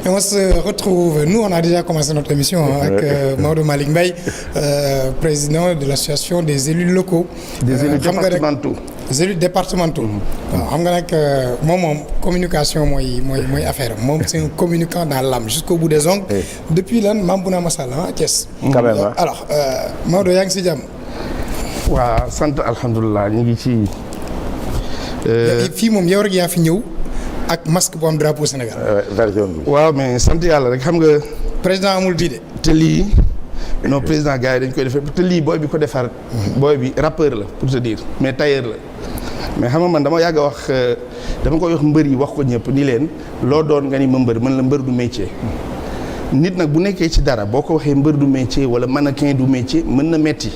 Et on se retrouve, nous on a déjà commencé notre émission avec Maodo Malick Mbaye, président de l'association des élus locaux. Des élus départementaux. Des élus départementaux. waaw xam nga nag moom communication mooy affaire moom c'est un communicant dans l'âme jusqu'au bout des ongles. Depuis lan Mambouna Massala Thiès. Alors Maodo yaa ngi si jàmm. waaw sant alhamdulilah ñu ngi ci. fii moom yow rek yaa fi ñëw ak masque bu am drapeau Sénégal. version bi. waaw mais sant yàlla rek xam nga. président amul bii de. te lii non président gars yi dañ koy defee te lii booy bi ko defar. booy bi rappeur la pour te dire mais tailleur la. mais xam nga man dama yàgg a wax dama koy wax mbër yi wax ko ñëpp ni leen loo doon nga ni ma mbër mën la mbër du métier. nit nag bu nekkee ci dara boo ko waxee mbër du métier wala mannequin du métier mën na metti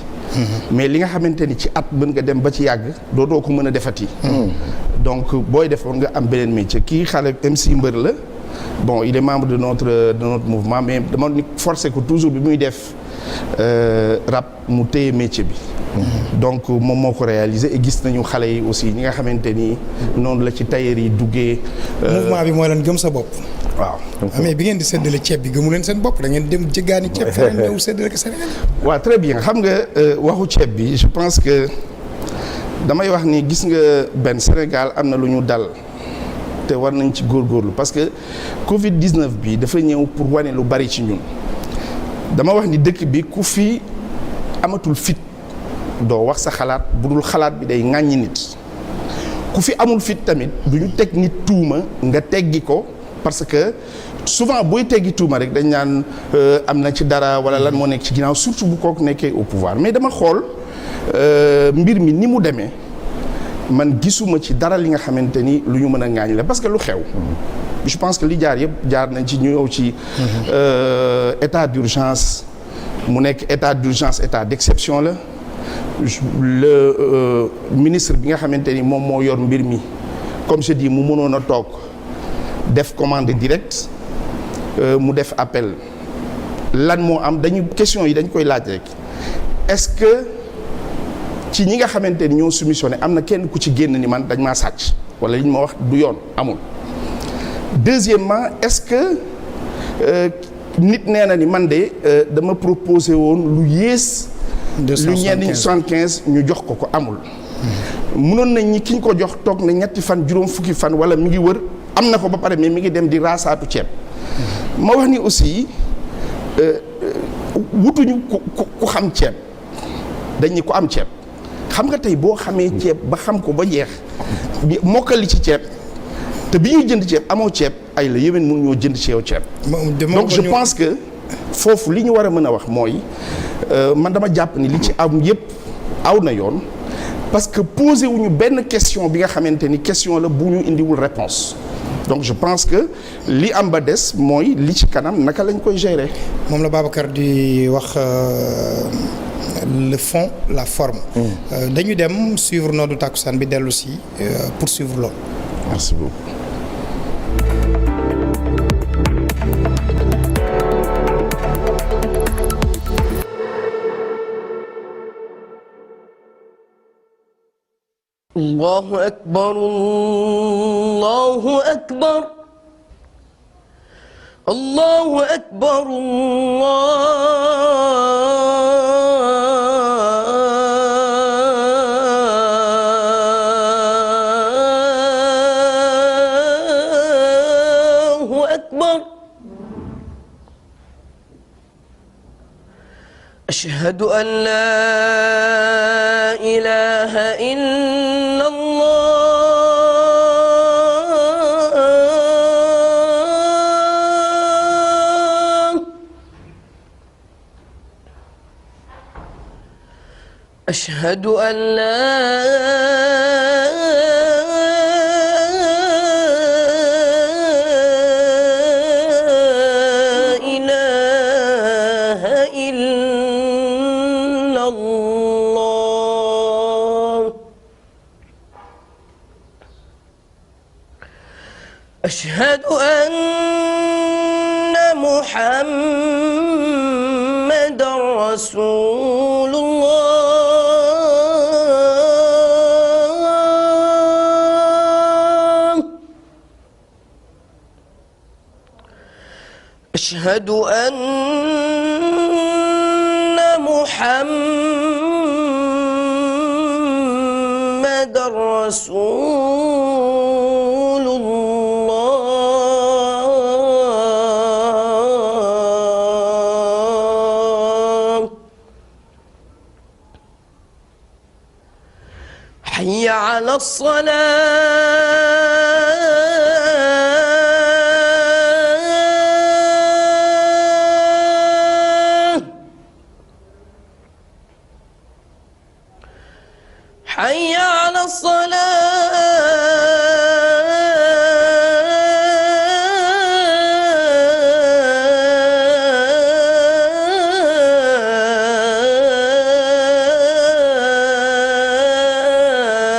mais li nga xamante ni ci at mën nga dem ba ci yàgg dootoo ko mën a defati. donc booy defoon nga am beneen métier kii xale MC mbër la bon il est membre de notre mouvement mais dama ni forcé ko toujours bi muy def rap mu téye métier bi. donc moom moo ko réalisé et gis nañu xale yi aussi ñi nga xamante ni noonu la ci tailleur yi duggee. mouvement bi mooy lan gëm sa bopp. waaw. mais bi ngeen di séddale ceeb bi gëmu leen seen bopp da ngeen dem jéggaani ceeb feneen ñëw séddale ko Sénégal. waaw très bien xam nga waxu ceeb bi je pense que damay wax ni gis nga benn Sénégal am na lu ñu dal te war nañ ci góorgóorlu parce que Covid 19 bi dafa ñëw pour wane lu bari ci ñun dama wax ni dëkk bi ku fi amatul fit. doo wax sa xalaat bu dul xalaat bi day ŋàññi nit ku fi amul fit tamit du ñu teg nit tuuma nga teggi ko parce que souvent booy teggi tuuma rek dañ naan am na ci dara wala lan moo nekk ci ginnaaw surtout bu kooku nekkee au pouvoir mais dama xool mbir mi ni mu demee man gisuma ci dara li nga xamante ni lu ñu mën a ŋaañ la parce que lu xew je pense que li jaar yëpp jaar nañ ci ñëw ci état d'urgence mu nekk état d'urgence état d'exception la le ministre bi nga xamante ni moom moo yor mbir mi comme je dis mu mënoon a toog def commande directe mu def appel lan moo am dañu question yi dañ koy laaj rek est-ce que ci ñi nga xamante ni ñoo soumissionné am na kenn ku ci génn ni man dañ maa sàcc wala li ñu ma wax du yoon amul. deuxièmement est-ce que nit nee na ni man de dama proposé woon lu yées. lu ñenn ñi 75 ñu jox ko amul. mënoon nañ ñi ki ñu ko jox toog na ñetti fan juróom fukki fan wala mi ngi wër am na ko ba pare mais mi ngi dem di raasaatu ceeb. ma wax ni aussi wutuñu ku xam ceeb dañ ni ku am ceeb xam nga tey boo xamee ceeb ba xam ko ba jeex bi mokkali ci ceeb te bi ñuy jënd ceeb amoo ceeb ay la yéwén mun ñoo jënd ci yow ceeb. donc je pense que foofu li ñu war a mën a wax mooy. man dama jàpp ni li ci am yëpp aw na yoon parce que posé wuñu benn question bi nga xamante ni question la bu ñu indiwul réponse donc je pense que li am ba des mooy li ci kanam naka lañ koy gérer. moom la Babacar di wax le fond la forme. dañu dem suivre noddu takkusaan bi dellu si pour suivre loolu. merci beaucoup. Allahu akbar Allahu akbar Allahu akbar Allahu akbar ashhadu an la ilaha illa أشهد أن لا إله إلا الله أشهد أن محمد رسول الله أشهد أن محمد رسول الله حي على الصلاة حي على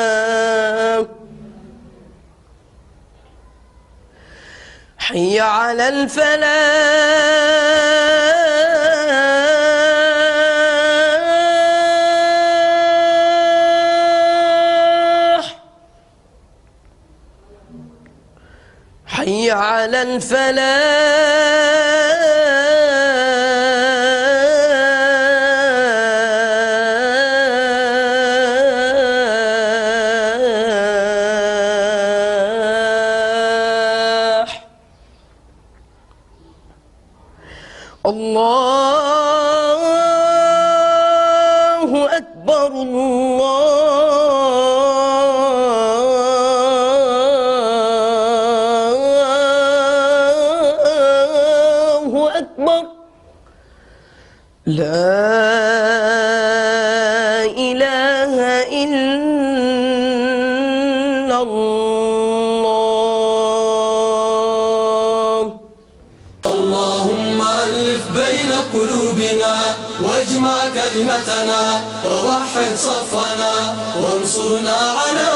الصلاة حي على الفلاح حي على الفلاح الله أكبر الله أكبر لا إله إلا الله اللهم ألف بين قلوبنا واجمع كلمتنا ووحد صفنا وانصرنا على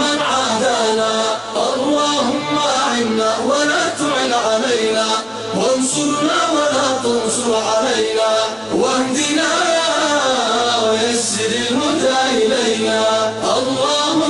من عادانا اللهم أعنا ولا تعن علينا وانصرنا ولا تنصر علينا واهدنا ويسر الهدى إلينا اللهم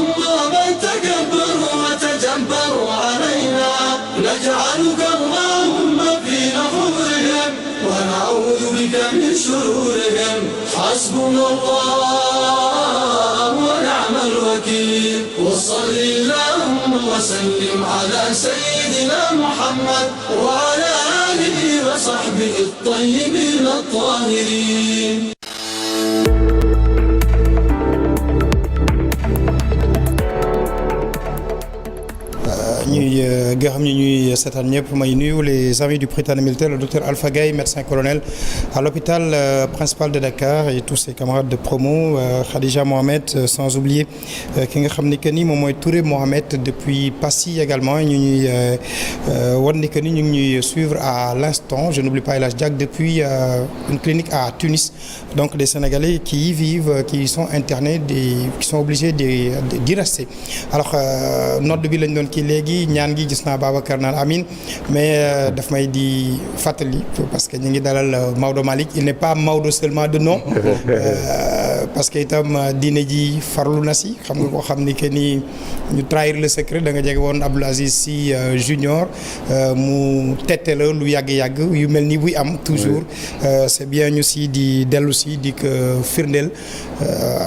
من تكبر وتجبر علينا نجعلك اللهم في نحورهم ونعوذ بك من شرورهم حسبنا الله ونعم الوكيل وصل اللهم وسلم على سيدنا محمد وعلى آله وصحبه الطيبين الطاهرين. ñuy gërëm ñi ñuy seetaan ñëpp may nuyu les amis du Prytanée militaire le docteur Alpha Gaye médecin colonel à l'hôpital principal de Dakar et tous ses camarades de promo Khadija Mohamed sans oublier ki nga xam ni que ni moom mooy Touré Mohamed depuis Passy également ñu ñuy wan ni que ni ñu ngi ñuy suivre à l'instant je n'oublie pas El Hadj Diack depuis une clinique à Tunis donc des Sénégalais qui y vivent qui sont internés qui sont obligés d'y rester alors nodd bi lañ doon kii léegi ñaan gi gis naa Babacar naan amin mais daf may di fàttali parce que ñu ngi dalal Maodo Malick il n'est pas Maodo seulement de nom parce que itam diine ji farlu na si xam nga koo xam ni que ni ñu trahir le secret da nga jege woon Abdoul Aziz Sy Junior mu tette la lu yàgg-yàgg yu mel ni buy am toujours c'est bien ñu si di dellu si di ko firndeel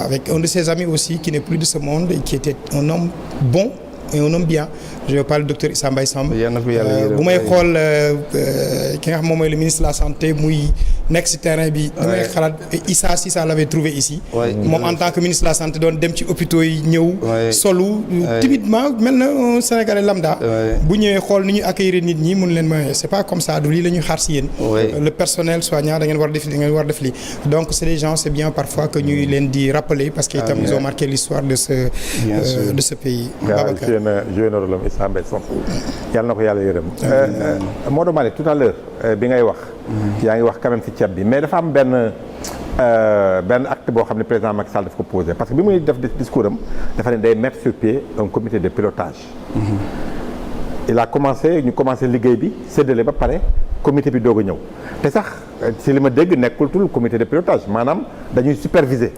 avec un de ses amis aussi qui n'est plus de ce monde et qui était un homme bon et un homme bien je parle du docteur Issa Mbaye Samb bu may xool ki nga xam moom mooy le ministre de la santé muy nekk ci terrain bi damay xalaat Issa si ça l'avait trouvé ici moom en tant que ministre de la santé doon dem ci hôpitaux yi ñëw solu timidement mel na un Sénégalais lambda bu ñëwee xool ni ñu accueillir nit ñi mun leen ma c'est pas comme ça du lii la ñuy xaar ci yéen le personnel soignant da ngeen war def li da ngeen war def lii donc c'est des gens c'est bien parfois que ñuy leen di rappeler parce que itam ils ont marqué l'histoire de ce pays joué na rôle am Issa Mbaye Samb yàlla na ko yàlla yërëm Maodo Malick tout à l'heure bi ngay wax yaa ngi wax quand même ci ceeb bi mais dafa am benn acte boo xam ne président Macky Sall daf ko posé parce que bi muy def discours am dafa ne day mettre sur pied un comité de pilotage il a commencé ñu commencé liggéey bi séddale ba pare comité bi doog a ñëw te sax ci li ma dégg nekkul tul comité de pilotage maanaam dañuy superviser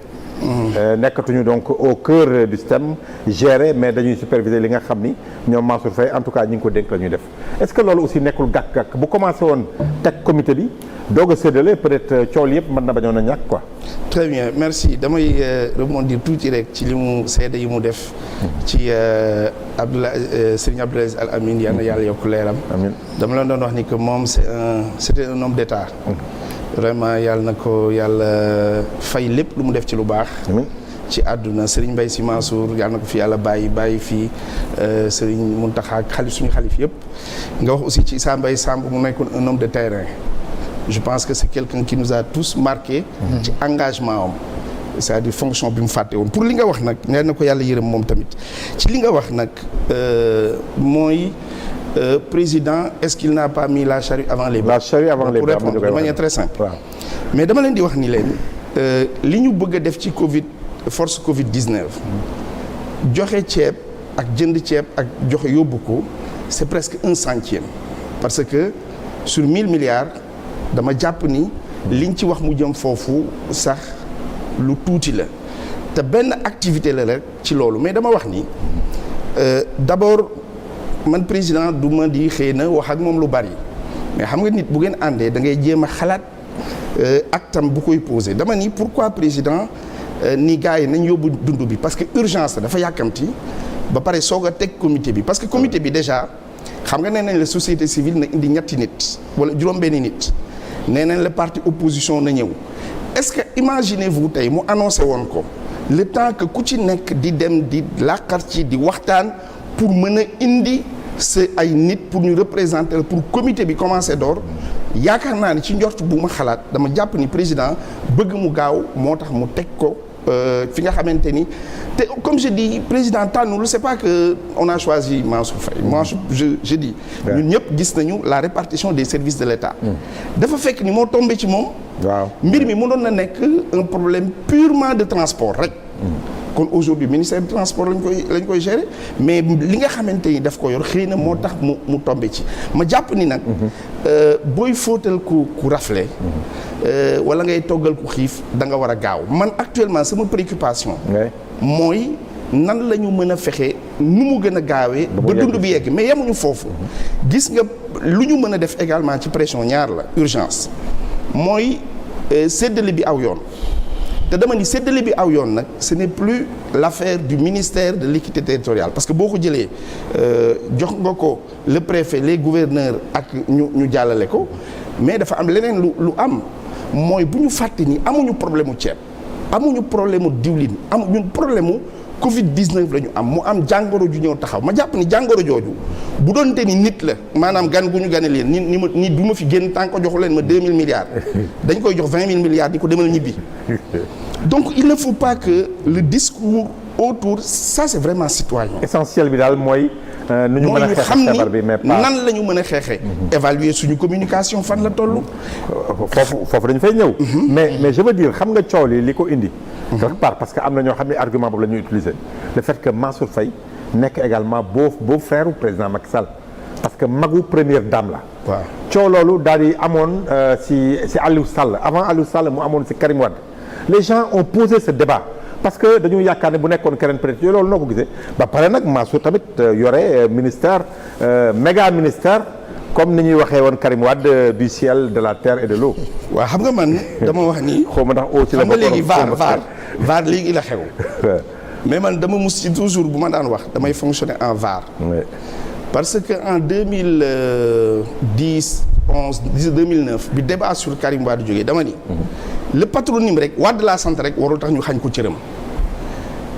nekkatuñu donc au cœur du système géré mais dañuy superviser li nga xam ni ñoom Mansour Faye en tout cas ñi ngi ko dénk la ñuy def est-ce que loolu aussi nekkul gàkk-gàkk bu commencé woon teg comité bi doog a séddale peut-être coow yëpp mën na bañoon a ñàkk quoi. très bien merci damay rebondir tuuti rek ci li mu seede yi mu def ci Serigne Abdoul Aziz Al Amine yal na yàlla yokk leeram. amiin dama la doon wax ni que moom c'était un homme d'État. vraiment yàlla na ko yàlla fay lépp lu mu def ci lu baax. amiin ci àdduna Serigne Mbaye Sy Mansour yàlla na ko fi yàlla bàyyi fii Serigne Mountakha ak suñu xalif yëpp. nga wax aussi ci Issa Mbaye Samb mu nekkoon un homme de terrain. je pense que c'est quelqu'un qui nous a tous marqué. ci engagement am. c'est-à-dire fonction bi mu fàtte woon pour li nga wax nag nee na ko yàlla yërëm moom tamit ci li nga wax nag mooy président est-ce qu'il n'a pas mis la charrue avant les bœufs. la charrue avant les bœufs pour répondre de manière très simple. waaw mais dama leen di wax ni leen li ñu bëgg a def ci force Covid 19. joxe ceeb ak jënd ceeb ak joxe yóbbu ko c'est presque 1/100 parce que sur 1000 milliards dama jàpp ni liñ ci wax mu jëm foofu sax lu tuuti la te benn activité la rek ci loolu mais dama wax ni d'abord man président du ma di xëy na wax ak moom lu bari mais xam nga nit bu ngeen àndee da ngay jéem a xalaat actam bu koy posé dama ni pourquoi président ni gars yi nañ yóbbu dund bi parce que urgence la dafa yàkkamti ba pare soog a teg comité bi parce que comité bi déjà xam nga nee nañ la société civile na indi ñetti nit wala juróom-benni nit nee nañ la parti opposition na ñëw est-ce que imaginez-vous tey mu annoncé woon ko le temps que ku ci nekk di dem di làqar ci di waxtaan pour mën a indi sa ay nit pour ñu représenter pour comité bi commencé door yaakaar naa ni ci njort bu ma xalaat dama jàpp ni président bëgg mu gaaw moo tax mu teg ko fi nga xamante ni te comme je dis président tànnul c'est pas que on a choisi Mansour Faye moi je dis ñun ñëpp gis nañu la répartition des services de l'État dafa fekk ni moo tombé ci moom waaw mbir mi mënoon na nekk un problème purement de transport rek kon aujourd'hui ministère du transport lañ koy gérer mais li nga xamante ni daf ko yor xëy na moo tax mu tombé ci ma jàpp ni nag booy fóotal ku rafle wala ngay toggal ku xiif da nga war a gaaw man actuellement sama préoccupation mooy nan la ñu mën a fexe nu mu gën a gaawee ba dund bi yegg mais yemuñu foofu gis nga lu ñu mën a def également ci pression ñaar la urgence mooy séddale bi aw yoon te dama ni séddale bi aw yoon nag ce n'est plus l'affaire du ministère de l'équité territoriale parce que boo ko jëlee jox nga ko le préfet les gouverneurs ak ñu jàllale ko mais dafa am leneen lu am mooy bu ñu fàtte ni amuñu problème mu ceeb amuñu problème mu diwlin amuñu problème mu Covid 19 la ñu am mu am jàngoro ju ñëw taxaw ma jàpp ni jàngoro jooju bu doonte ni nit la maanaam gan gu ñu gane leen ni du ma fi génn tant que joxu leen ma 2000 milliards dañ koy jox 20 000 milliards di ko demal ñibbi donc il ne faut pas que le discours autour ça c'est vraiment citoyen. essentiel bi daal mooy. nu ñu mën a xeexee feebar bi mais pas nan la ñu mën a xeexee. évaluer suñu communication fan la toll. foofu dañu fay ñëw. mais je veux dire xam nga coow li ko indi. quelque part parce que am na ñoo xam ne argument boobu la ñuy utiliser le fait que Mansour Faye nekk également beau frère président Macky Sall parce que magu première dame la. waaw coow loolu daal di amoon si Aliou Sall avant Aliou Sall mu amoon si Karim Wade les gens ont posé ce débat. parce que dañu yaakaar ne bu nekkoon keneen peut-être yooyu loolu noo ko gisee ba pare nag Mansour tamit yore ministère méga ministère comme ni ñuy waxee woon Karim Wade du ciel de la terre et de l'eau. waaw xam nga man dama wax ni. xaw ma ndax oo ci la xam nga léegi VAR léegi la xew. mais man dama mus ci toujours bu ma daan wax damay fonctionner en VAR. parce que en 2010 11 2009 bi débat sur Karim Wade jógee dama ni. le patronyme rek Wade laa sant rek warul tax ñu xañ ko cëram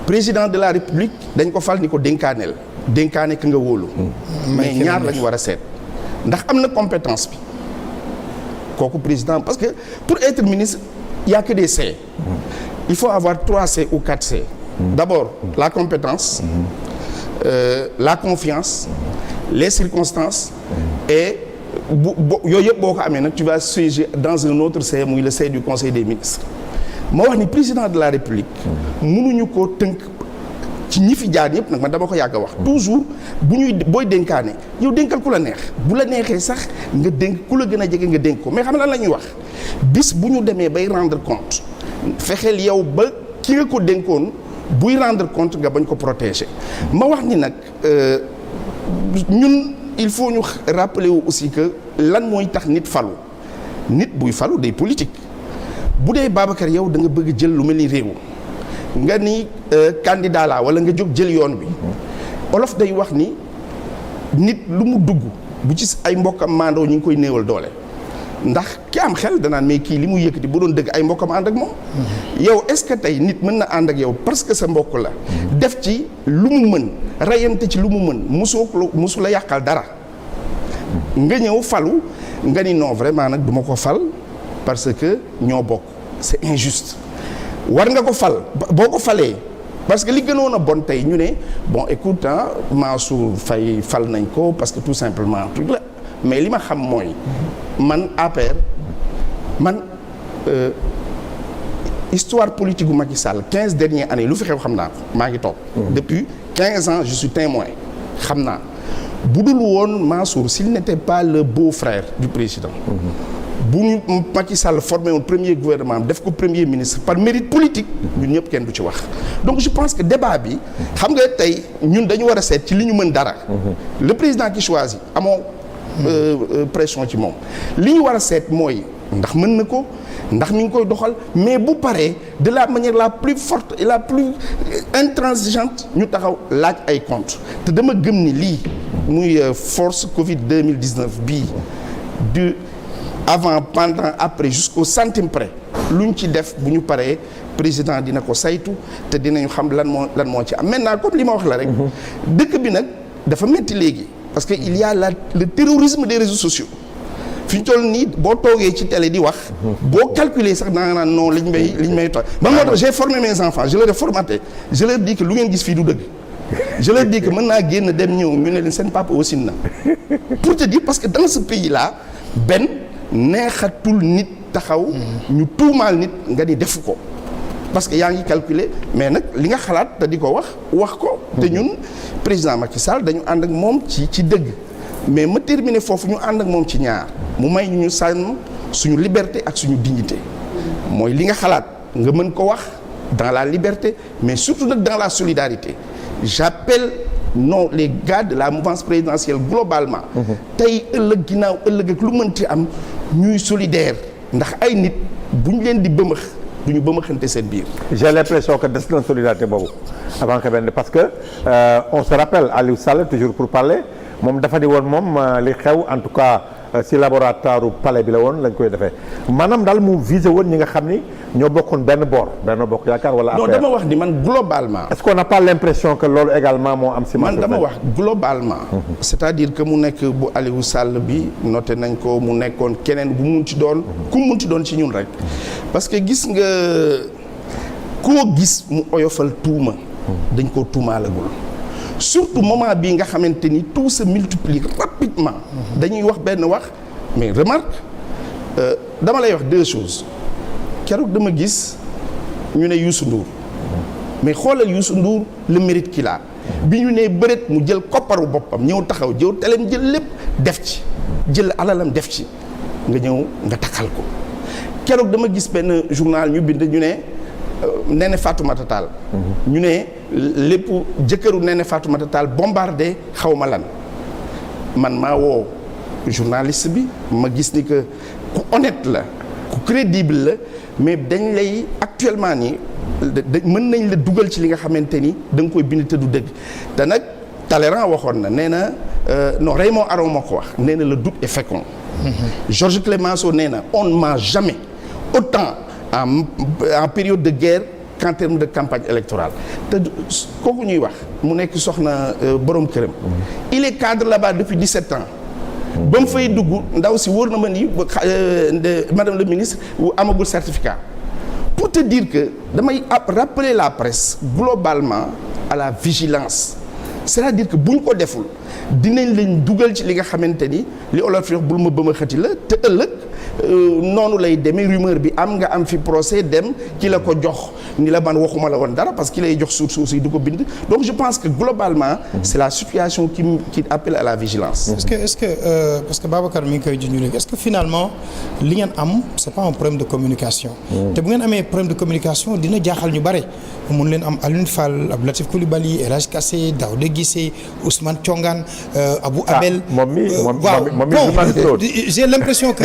président de la république dañ ko fal ni ko dénkaaneel dénkaane ka nga wóolu mais ñaar la ñu war a seet ndax am na compétence bi kooku président parce que pour être ministre il y a que des C il faut avoir 3 C ou 4 C d'abord la compétence la confiance les circonstances et yooyu yëpp boo ko amee nag tu vas siéger dans un autre C muy le C du conseil des ministres moo wax ni président de la république mënuñu koo tënk ci ñi fi jaar yëpp nag man dama ko yàgg a wax toujours booy dénkaane yow dénkal ku la neex bu la neexee sax nga dénk ku la gën a jege nga dénk ko mais xam lan la ñuy wax bis bu ñu demee bay rendre compte fexeel yow ba ki nga ko dénkoon buy rendre compte nga bañ ko protéger. ma wax ni nag ñun il faut ñu rappeler wu aussi que lan mooy tax nit falu nit buy falu day politique bu dee Babacar yow da nga bëgg jël lu mel ni réew nga ni candidat la wala nga jóg jël yoon bi olof day wax ni nit lu mu dugg bu ci ay mbokkam maandoo ñu ngi koy néewal doole ndax ki am xel danaan mais kii li mu yëkkati bu doon dëgg ay mbokkam ànd ak moom yow est-ce que tey nit mën na ànd ak yow parce que sa mbokk la def ci lu mu mën rayante ci lu mu mën musu la yàqal dara nga ñëw falu nga ni non vraiment nag duma ko fal parce que ñoo bokk c'est injuste war nga ko fal boo ko falee parce que li gënoon a bon tey ñu ne bon écoute Mansour Faye fal nañ ko parce que tout simplement truc la mais li ma xam mooy man APR man histoire politique gu Macky Sall 15 dernières années lu fi xew xam naa ko maa ngi toog depuis 15 ans je suis témoin xam naa bu dul woon Mansour s'il n'était pas le beau-frère du président bu ñu Macky Sall formé woon premier gouvernement def ko premier ministre par mérite politique ñun ñëpp kenn du ci wax donc je pense que débat bi xam nga tey ñun dañu war a seet ci li ñu mën dara le président qui choisit amoo pression ci moom li ñu war a seet mooy ndax mën na ko ndax mi ngi koy doxal mais bu paree de la manière la plus forte et la plus intransigeante ñu taxaw laaj ay compte te dama gëm ni lii muy force Covid 2019 bii du avant pendant après jusqu'au centime près lu ñu ci def bu ñu paree président dina ko saytu te dinañu xam lan moo ci am maintenant comme li ma wax la rek dëkk bi nag dafa metti léegi parce que il y a le terrorisme des réseaux sociaux fi ñu toll nii boo toogee ci télé di wax boo calculer sax da nga naan non liñ may tooy man moo tax j'ai formé mes enfants je leur ai formaté je leur dis que lu ngeen gis fii du dëgg je leur dis que mën naa génn dem ñëw ñu ne leen seen papa aussi na pour te dire parce que dans ce pays là neexatul nit taxaw ñu tuumaal nit nga ni defu ko parce que yaa ngi calculer mais nag li nga xalaat te di ko wax ko te ñun président Macky Sall dañu ànd ak moom ci dëgg mais ma terminer foofu ñu ànd ak moom ci ñaar mu may ñu sàmm suñu liberté ak suñu dignité mooy li nga xalaat nga mën ko wax dans la liberté mais surtout nag dans la solidarité j'appelle non les gars de la mouvance présidentielle globalement tey ëllëg ginnaaw ëllëg ak lu mënti am ñuy solidaire ndax ay nit bu ñu leen di bëmëx du ñu bëmëxante seen biir. J'ai l'impression que des na solidarité boobu avant que benn parce que on se rappelle Aliou Sall toujours pour parler moom dafa di woon moom li xew en tout cas si laboratoire palais bi la woon lañ koy defee maanaam daal mu visé woon ñi nga xam ni ñoo bokkoon benn boor benn bokk yaakaar wala affaire. non dama wax ni man globalement. est-ce qu'on n'a pas l'impression que loolu également moo am si man dama wax globalement. c'est-à-dire que mu nekk bu Aliou Sall bi noté nañ ko mu nekkoon keneen bu mun ci doon ku mun ci doon ci ñun rek parce que gis nga koo gis mu oyofal tuuma dañ koo tuumaalagul. surtout moment bii nga xamante ni tout se multiplie rapidement dañuy wax benn wax mais remarque dama lay wax deux choses keroog dama gis ñu ne Youssou Ndour mais xoolal Youssou Ndour le mérite qu'il a bi ñu nee bëreet mu jël kopparu boppam ñëw taxaw jëw teleem jël lépp def ci jël alalam def ci nga ñëw nga takkal ko keroog dama gis benn journal ñu bind ñu ne Néné Fatoumata Tall ñu ne lépp jëkkëru Néné Fatoumata Tall bombardé xaw ma lan man maa woo journaliste bi ma gis ni que ku honnête la ku crédible la mais dañ lay actuellement nii mën nañ la dugal ci li nga xamante ni da nga koy bind te du dëgg te nag Talleyrand waxoon na nee na non Raymond Aron moo ko wax nee na le doute est fécond. Georges Clemenceau nee na on ne ment jamais autant en période de guerre qu'en termes de campagne électorale te kooku ñuy wax mu nekk soxna borom këram il est cadre là-bas depuis 17 ans ba mu fay dugg ndaw si wóor na ma ni madame le ministre amagul certificat pour te dire que damay rappeler la presse globalement à la vigilance c'est-à-dire que bu ñu ko deful dinañ leen dugal ci li nga xamante ni li olof yi wax bul ma bëma xëti la te ëllëg noonu lay demee rumeur bi am nga am fi procès dem ki la ko jox ni la man waxuma la woon dara parce que ki lay jox suuf si du ko bind donc je pense que globalement c'est la situation qui appelle à la vigilance. est-ce que parce que Babacar mi ngi koy junj léegi est-ce que finalement li ngeen am c'est pas un problème de communication. te bu ngeen amee problème de communication dina jaaxal ñu bare mun leen am Alioune Fall Abdou Latif Coulibaly El Hadj Kassé Daouda Guissé Ousmane Thiongane Abou Abel. J'ai l'impression que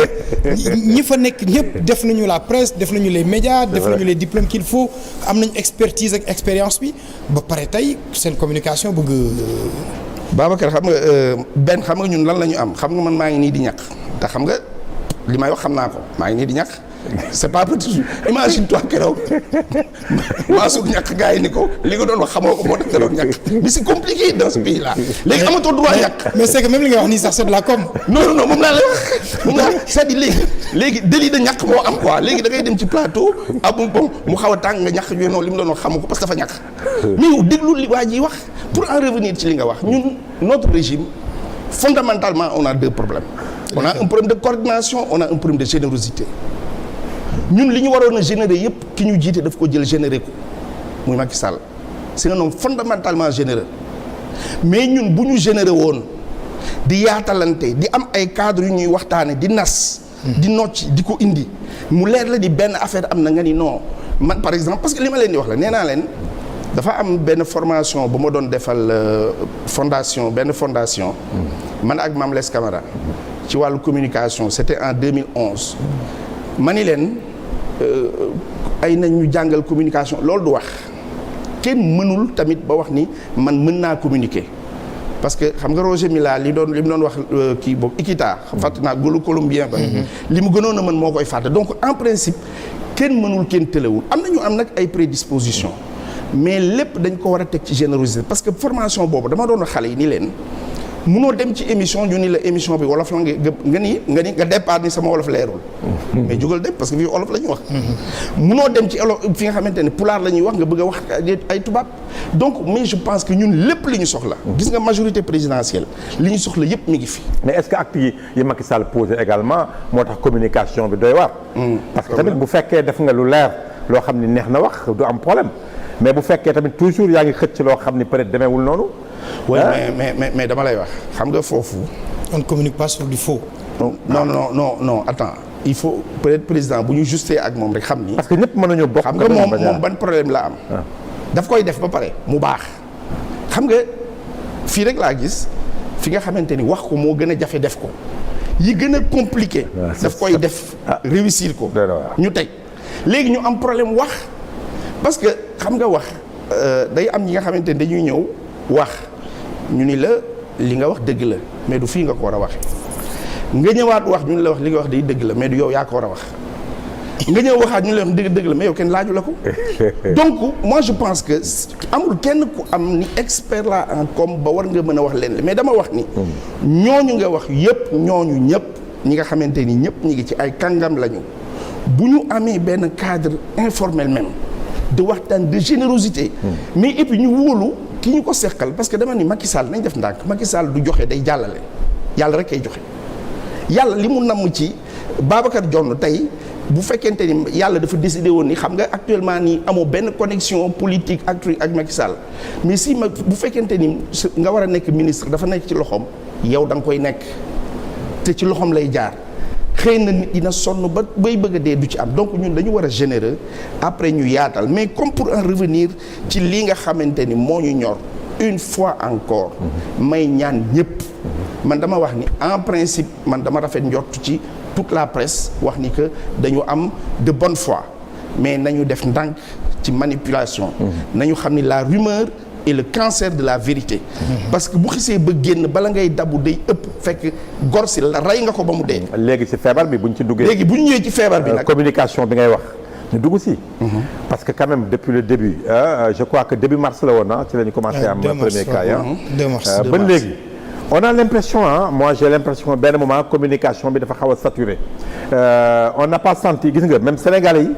ñi fa nekk ñëpp def nañu la presse def nañu les médias def nañu les diplômes qu'il faut am nañu expertise ak expérience bi ba pare tey seen communication bëgg. Babacar xam nga xam nga ñun lan la ñu am xam nga man maa ngi nii di ñàkk te xam nga li may wax xam naa ko maa ngi nii di ñàkk c'est pas petit imagine toi keroog maa suug ñàkk gars yi ni ko li nga doon wax xamoo ko moo tax keroog ñàkk mais c'est compliqué dans ce pays là léegi amatoo droit ñàkk. mais c'est que même li nga wax nii sax c'est de la com. non moom laa lay wax moom laa c'est-à-dire léegi délit de ñàkk moo am quoi léegi da ngay dem ci plateau bon mu xaw a tàng nga ñàkk yooyu noonu li mu doon wax xamu ko parce que dafa ñàkk mais yow déglu li waa ji wax pour en revenir ci li nga wax ñun notre régime fondamentalement on a deux problèmes on a un problème de coordination on a un problème de générosité ñun li ñu waroon a générer yëpp ki ñu jiite daf ko jël générer ko muy Macky Sall c'est un homme fondamentalement généreux mais ñun bu ñu générer woon di yaatalante di am ay cadres yu ñuy waxtaane di nas di nocc di ko indi mu leer la di benn affaire am na nga ni non man par exemple parce que li ma leen di wax la nee naa leen dafa am benn formation bu ma doon defal benn fondation man ak Mame Less Camara ci wàllu communication c'était en 2011 ma ni leen ay nañ ñu jàngal communication loolu du wax kenn mënul tamit ba wax ni man mën naa communiquer parce que xam nga Roger Mila li mu doon wax kii boobu Ikita fàtte naa golu colombien ba li mu gënoon a mën moo koy fàtte donc en principe kenn mënul kenn tëlewul am nañu am nag ay prédisposition mais lépp dañ ko war a teg ci générosité parce que formation boobu dama doon xale yi ni leen munoo dem ci émission ñu ni la émission bi wolof la nga départ ni sama wolof leerul mais jógal dem parce que fii wolof la ñuy wax munoo dem ci fi nga xamante ne pulaar la ñuy wax nga bëgg a wax ay tubaab donc mais je pense que ñun lépp li ñu soxla gis nga majorité présidentielle li ñu soxla yépp mi ngi fi mais est-ce que acte yi Macky Sall posé également moo tax communication bi doy waar parce que tamit bu fekkee def nga lu leer loo xam ni neex na wax du am problème mais bu fekkee tamit toujours yaa ngi xëcc loo xam ni peut-être demeewul noonu. oui mais dama lay wax xam nga foofu. on ne communique pas sur du faux. non attends il faut peut-être président bu ñu justé ak moom rek xam ni. parce que ñëpp mën nañu bokk. xam nga moom ban problème la am. daf koy def ba pare mu baax. xam nga fii rek laa gis fi nga xamante ni wax ko moo gën a jafe def ko yi gën a compliqué. daf koy def réussir ko. ñu teg léegi ñu am problème wax. parce que xam nga wax day am ñi nga xamante ne dañuy ñëw wax ñu ni la li nga wax dëgg la mais du fii nga ko war a waxe nga ñëwaat wax ñu ni la wax li nga wax day dëgg la mais du yow yaa ko war a wax nga ñëw waxaat ñu ni la wax dëgg la mais yow kenn laaju la ko donc moi je pense que amul kenn ku am ni expert la en com ba war nga mën a wax leen mais dama wax ni ñooñu nga wax yëpp ñooñu ñëpp ñi nga xamante ni ñëpp ñi ngi ci ay kàngam lañu bu ñu amee benn cadre informel même de waxtaan de générosité mais et puis ñu wóolu ki ñu ko seqal parce que dama ni Macky Sall nañ def ndànk Macky Sall du joxe day jàllale yàlla rek kay joxe yàlla li mu namm ci Babacar Dione tey bu fekkente ni yàlla dafa décidé woon ni xam nga actuellement nii amoo benn connexion politique ak Macky Sall mais si bu fekkente ni nga war a nekk ministre dafa nekk ci loxoom yow da nga koy nekk te ci loxoom lay jaar xëy na nit dina sonn ba bay bëgg a dee du ci am donc ñun dañu war a généreux après ñu yaatal mais comme pour en revenir ci li nga xamante ni moo ñu ñor une fois encore may ñaan ñëpp man dama wax ni en principe man dama rafet njort ci toute la presse wax ni que dañu am de bonne foi mais nañu def ndànk ci manipulation nañu xam ni la rumeur et le cancer de la vérité parce que bu xisee ba génn bala ngay dabu day ëpp fekk gor si la rey nga ko ba mu dee léegi ci feebar bi buñ ci duggee léegi bu ñu ñëwee ci feebar bi nag communication bi ngay wax ñu dugg si parce que quand même depuis le début je crois que début mars la woon ci la ñu commencé am premier cas ba léegi on a l'impression moi j'ai l'impression benn moment communication bi dafa xaw a saturé on n'a pas senti gis nga même Sénégalais yi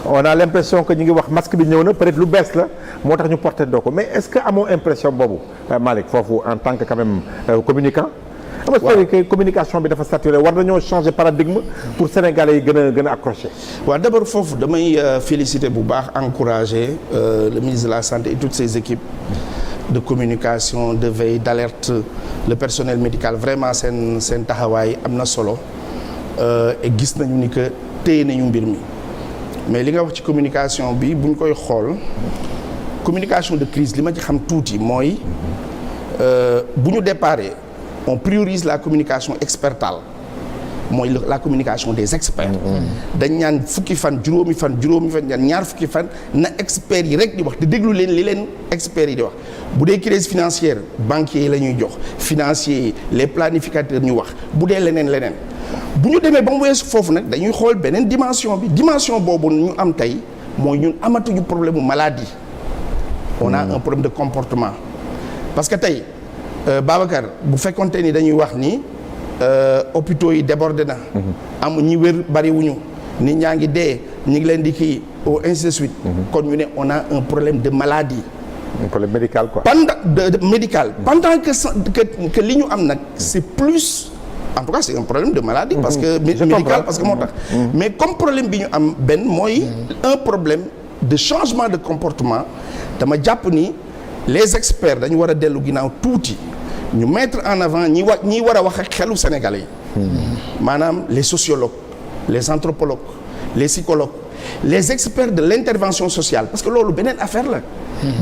on a l'impression que ñu ngi wax masque bi ñëw na peut-être lu bees la moo tax ñu porté doo ko mais est-ce que amoo impression boobu Malick foofu en tant que quand même communicant xam nga que communication bi dafa saturé war nañoo changer paradigme pour sénégalais yi gën a accrocher. waaw d'abord foofu damay féliciter bu baax encourager le ministre de la santé et toutes ses équipes de communication de veille d'alerte le personnel médical vraiment seen taxawaay am na solo et gis nañu ni que téye nañu mbir mi mais li nga wax ci communication bi bu ñu koy xool communication de crise li ma ci xam tuuti mooy bu ñu déparé on priorise la communication expertale mooy la communication des experts. dañ ñaan fukki fan juróomi fan ñaar fukki fan na experts yi rek di wax te déglu leen li leen experts yi di wax bu dee crise financière banquiers yi la ñuy jox financiers yi les planificateurs ñu wax bu dee leneen bu ñu demee ba mu weesu foofu nag dañuy xool beneen dimension boobu ñu am tey mooy ñun amatuñu problème mu maladie. on a un problème de comportement parce que tey Babacar bu fekkonte ni dañuy wax ni hôpitaux yi débordé na. am ñi wér bariwuñu nit ñaa ngi dee ñi ngi leen di kii ainsi de suite. kon ñu ne on a un problème de maladie. un problème médical quoi. Pendant que li ñu am nag c'est plus. En tout cas c'est un problème de maladie parce que médical parce que moo tax mais comme problème bi ñu am benn mooy un problème de changement de comportement dama jàpp ni les experts dañu war a dellu ginnaaw tuuti ñu mettre en avant ñi war a wax ak xelu sénégalais yi maanaam les sociologues les anthropologues les psychologues les experts de l'intervention sociale parce que loolu beneen affaire la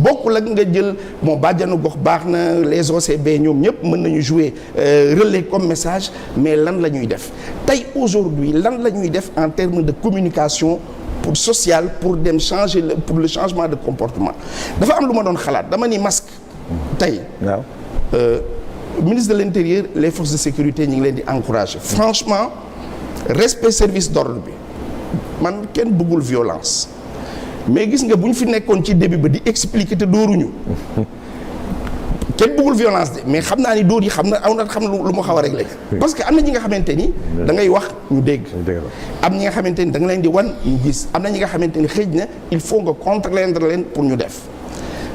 bokkul ak nga jël bàjjanu gox baax na les OCB ñoom ñëpp mën nañu jouer relais comme message mais lan la ñuy def tey aujourd'hui lan la ñuy def en termes de communication pour sociale pour dem changer pour le changement de comportement dafa am lu ma doon xalaat dama ni masque tey ministre de l'intérieur les forces de sécurité ñi ngi leen di encourager franchement respect service d'ordre bi man kenn bëggul violence mais gis nga bu ñu fi nekkoon ci début ba di expliquer te dóoruñu kenn bëggul violence de mais xam naa ni dóor yi xam lu mu xaw a régler parce que am na ñi nga xamante ni da ngay wax ñu dégg am ñi nga xamante ni da nga leen di wan ñu gis am na ñi nga xamante ni xëj na il faut nga contraindre leen pour ñu def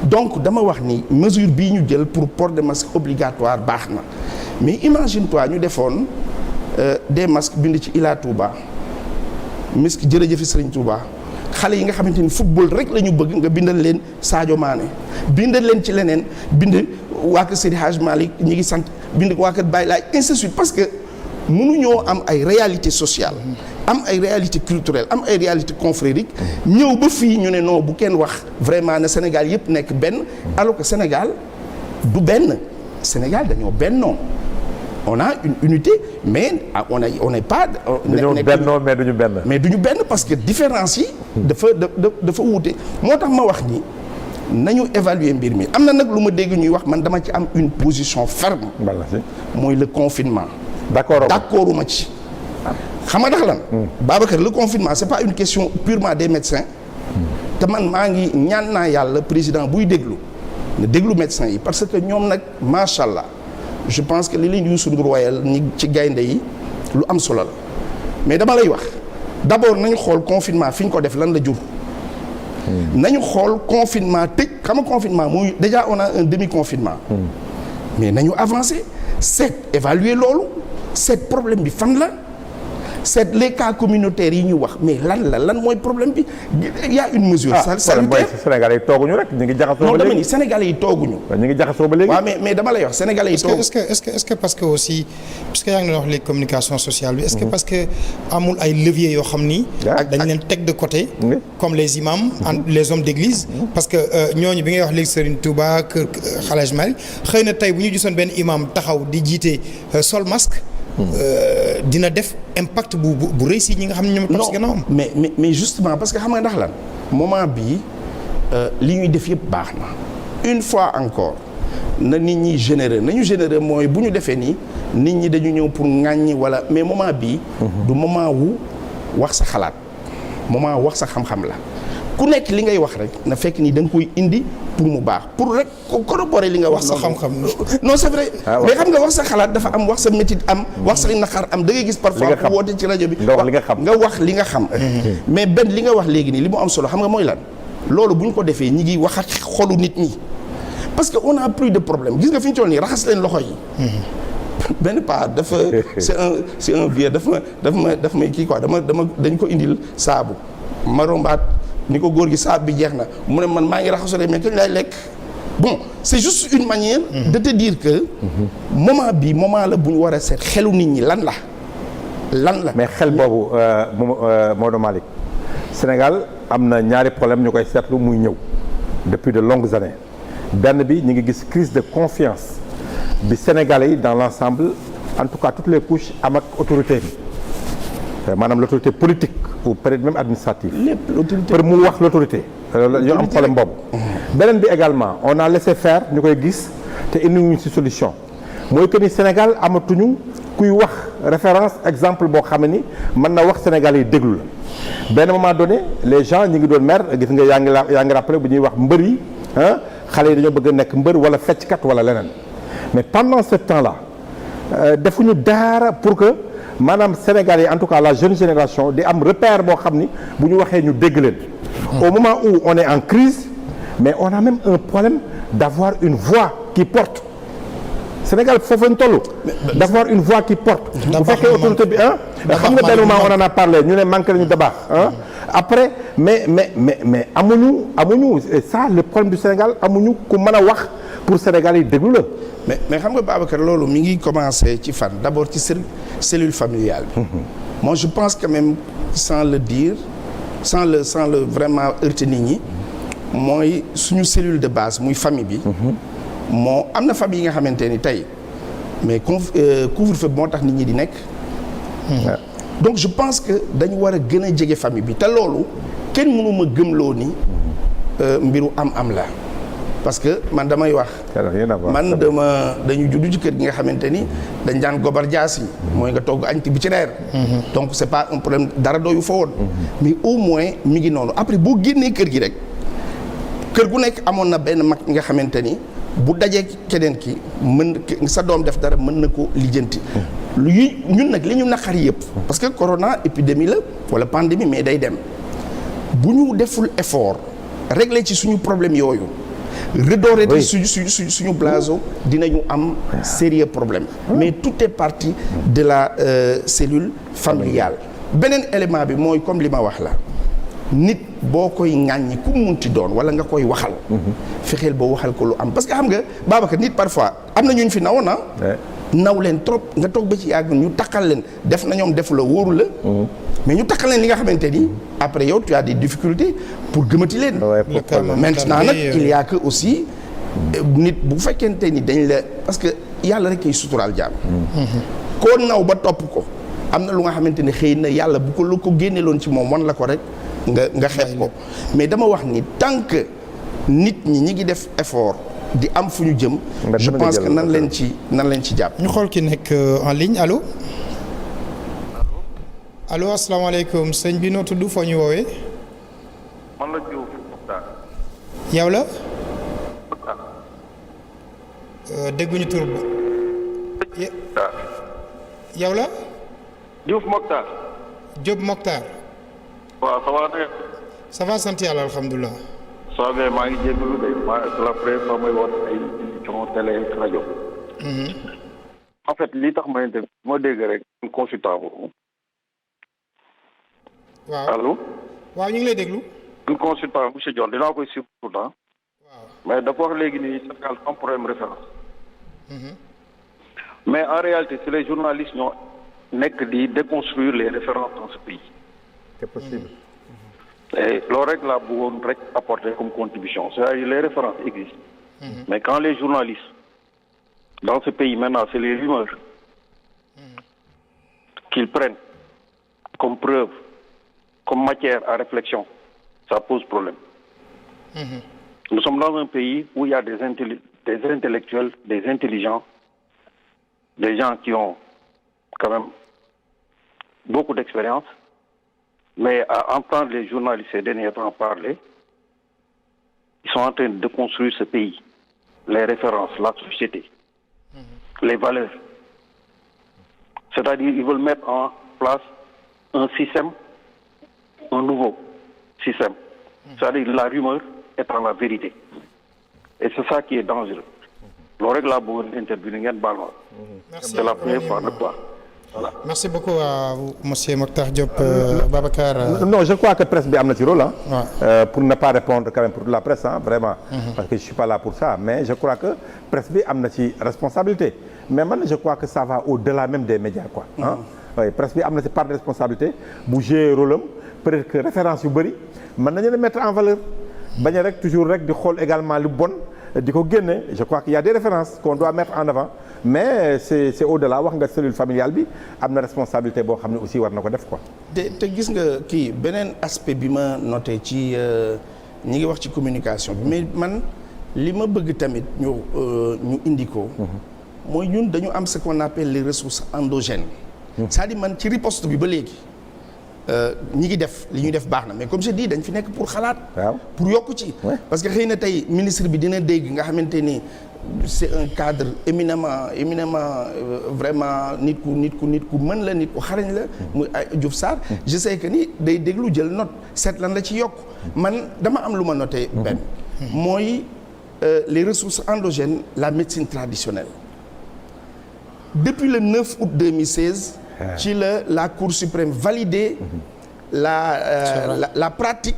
donc dama wax ni mesure bii ñu jël pour port de masque obligatoire baax na mais imagine toi ñu defoon des masques bind ci Ila Touba masque jërëjëf Serigne Touba xale yi nga xamante ni football rek la ñu bëgg nga bindal leen Sadio Mané bindal leen ci leneen bind waa kër Seydi Hadj Malick ñi ngi sant bind waa kër Baye Laye ainsi de suite parce que mënuñoo am ay réalités sociales am ay réalités culturelles am ay réalités confrériques ñëw ba fii ñu ne non bu kenn wax vraiment na Sénégal yëpp nekk benn alors que Sénégal du benn Sénégal dañoo bennoo on a une unité mais on n'est pas. dañoo bennoo mais duñu benn. mais duñu benn parce que différence yi. dafa wuute moo tax ma wax ni nañu évaluer mbir mi am na nag lu ma dégg ñuy wax man dama ci am une position ferme. mooy le confinement. d'accorduma ci. xam nga ndax lan. Babacar le confinement c'est pas une question purement des médecins. te man maa ngi ñaan naa yàlla président buy déglu na déglu médecins yi parce que ñoom nag macha allah. je pense que li leen Youssou Ndour wayal ñi ci gaynde yi lu am solo la mais dama lay wax d'abord nañu xool confinement fi ñu ko def lan la jur. nañu xool confinement tëj xam nga confinement muy déjà on a un demi confinement. mais nañu avancer seet évaluer loolu seet problème bi fan la seet les cas communautaires yi ñu wax mais lan mooy problème bi il y a une mesure. sanitaire Sénégalais yi tooguñu rek ñu ngi jaxasoo. non dama ni Sénégalais yi tooguñu. ñu ngi jaxasoo ba léegi. waaw mais dama lay wax Sénégalais yi tooguñu. est-ce que parce que aussi parce que yaa ngi doon wax léegi communication sociale bi. est-ce que parce que amul ay leviers yoo xam ni. dañ leen teg de côté. comme les imams. les hommes d'église. parce que ñooñu bi ngay wax léegi Serigne Touba kër Hadj Malick xëy na tey bu ñu gisoon benn imam taxaw di jiite sol masque. dina def impact bu réussi ñi nga xam ne ñoom topp si gannaawam. mais justement parce que xam nga ndax lan moment bii li ñuy def yëpp baax na une fois encore na nit ñi généreux nañu généreux mooy bu ñu defee nii nit ñi dañu ñëw pour ŋàññi wala mais moment bii. du moment wu wax sa xalaat moment wax sa xam-xam la ku nekk li ngay wax rek na fekk ni da nga koy indi pour mu baax pour rek corroborer li nga wax. sa xam-xam non c'est vrai. mais xam nga wax sa xalaat dafa am wax sa métit am. wax sa naqar am da ngay gis parfois ku woote ci rajo bi. nga wax li nga xam. mais benn li nga wax léegi nii li mu am solo xam nga mooy lan. loolu bu ñu ko defee ñi ngi wax ak xolu nit ñi parce que on a plus de problème gis nga fi ñu toll nii raxas leen loxo yi. benn paa dafa c'est un vieux daf may kii quoi dañ ko indil saabu ma rombaat ni ko góor gi saabu bi jeex na mu ne man maa ngi raxasu mais kañ lay lekk bon c'est juste une manière de te dire que moment la bu ñu war a seet xelu nit ñi lan la mais xel boobu Maodo Malick Sénégal am na ñaari problème ñu koy seetlu muy ñëw depuis de longues années benn bi ñu ngi gis crise de confiance bi Sénégalais yi dans l'ensemble en tout cas toutes les couches am ak autorité bi maanaam l'autorité politique ou peut-être même administrative pour mu wax l'autorité ñu am problème boobu beneen bi également on a laissé faire ñu koy gis te indiwuñu ci solution mooy que ni Sénégal amatuñu kuy wax référence exemple boo xam ne ni mën na wax Sénégal yi déglu la benn moment donné les gens ñi ngi doon mer gis nga yaa ngi rappelé bu ñuy wax mbër yi xale yi dañoo bëgg a nekk mbër wala fecckat wala leneen mais pendant ce temps-là defuñu dara pour que maanaam Sénégal yi en tout cas la jeune génération di am repère boo xam ni bu ñu waxee ñu dégg leen au moment où on est en crise mais on a même un problème d'avoir une voix qui porte Sénégal foofu lañ toll d'avoir une voix qui porte bu fekkee autorité bi xam nga benn moment on en a parlé ñu ne manqué nañu dabaax après mais amuñu et ça le problème du Sénégal amuñu ku mën a wax pour Sénégal yi déglu la mais xam nga Babacar loolu mi ngi commencé ci fan d'abord ci cellule familiale bi moi je pense quand même sans le dire sans le vraiment heurter nit ñi mooy suñu cellule de base muy famille bi moo am na famille yi nga xamante ni tey mais couvre-feu moo tax nit ñi di nekk donc je pense que dañu war a gën a jege famille bi te loolu kenn mënu ma gëmloo ni mbiru am la parce que man damay wax man dañu juddu ci kër gi nga xamante ni dañ daan gobar jaas yi mooy nga togg añ bi ci reer donc c'est pas un problème dara dooyu fa woon mais au moins mi ngi noonu après boo génnee kër gi rek kër gu nekk amoon na benn mag nga xamante ni bu dajee keneen ki sa doom def dara mën na ko lijjanti ñun nag li ñu naqar yëpp parce que corona épidémie la wala pandémie mais day dem bu ñu deful effort régler ci suñu problème yooyu redorer suñu blason dinañu am sérieux problème mais tout est parti de la cellule familiale beneen élément bi mooy comme li ma wax la nit boo koy ŋàññi ku munti doon wala nga koy waxal fexeel boo waxal ko lu am parce que xam nga Babacar nit parfois am na ñu fi nawoon naw leen trop nga toog ba ci yàgg ñu takkal leen def na ñoom defu la wóoru la mais ñu takkal leen li nga xamante ni après yow tu as des difficultés pour gëmati leen maintenant nag il y a que aussi nit bu fekkente ni dañ la parce que yàlla rek kay suturaal jaam koo naw ba topp ko am na lu nga xamante ni xëy na yàlla bu ko lu ko génneeloon ci moom wan la ko rek nga xeeb ko mais dama wax ni tant que nit ñi ngi def effort di am fu ñu jëm je pense que nan leen ci jàpp ñu xool ki nekk en ligne allo asalaamaaleykum sëñ bi noo tudd foo ñu woowee man la Diouf Mokhtar yow la dégguñu tur bi yow la Diouf Mokhtar Diop Mokhtar waaw ça va nag ça va sant yàlla alhamdulilah soo bee maa ngi jégalu de c'est la première fois may woon ay émission télé rajo en fait li tax ma dégg moo dégg rek consultant boobu waaw allo waaw ñu ngi lay déglu un consultant monsieur Dione dinaa koy suivre tout le temps mais dafa wax léegi nii Sénégal am problème référence mais en réalité c'est les journalistes ñoo nekk di déconstruire les références dans ce pays c'est possible et loolu rek laa bëggoon rek apporter comme contribution c'est-à-dire les références existent mais quand les journalistes dans ce pays maintenant c'est les rumeurs qu'ils prennent comme preuve comme matière à réflexion ça pose problème nous sommes dans un pays où il y a des intellectuels des intelligents des gens qui ont quand même beaucoup d'expérience mais à entendre les journalistes ces derniers temps parler, ils sont en train de construire ce pays, les références, la société, les valeurs. C'est-à-dire ils veulent mettre en place un système, un nouveau système. C'est-à-dire la rumeur étant la vérité. Et c'est ça qui est dangereux. loolu rek laa bëggoon intervenir ngeen baal ma. Merci. C'est la première fois nag quoi voilà. Merci beaucoup à vous, monsieur Mokhtar Diop. Babacar. Non, je crois que presse bi am na ci rôle Ouais. pour ne pas répondre quand même pour la presse vraiment. Parce que je suis pas là pour ça mais je crois que presse bi am na ci responsabilité mais man je crois que ça va au-delà même des médias quoi. Oui presse bi am na ci part de responsabilité bu jouer rôle am peut-être que référence yu bëri mën nañu leen mettre en valeur bañ a rek toujours rek di xool également lu bon di ko génne je crois qu'il y a des références qu'on doit mettre en avant mais c'est au-delà wax nga cellule familiale bi am na responsabilité boo xam ne aussi war na ko def quoi. te gis nga kii beneen aspect bi ma noté ci ñi ngi wax ci communication bi mais man li ma bëgg tamit ñu indi ko. mooy ñun dañu am ce qu'on appelle les ressources endogènes. c'est-à-dire man ci riposte bi ba léegi ñi ngi def li ñuy def baax na mais comme je dis dañ fi nekk pour xalaat. pour yokk ci. parce que xëy na tey ministre bi dina dégg nga xamante ni c'est un cadre éminemment vraiment nit ku mën la nit ku xarañ la. muy Diouf Sarr. je sais que ni day déglu jël note seet lan la ci yokk man dama am lu ma noté benn. mooy les ressources endogènes la médecine traditionnelle. Depuis le 9 août 2016. ci la Cour suprême validé la pratique.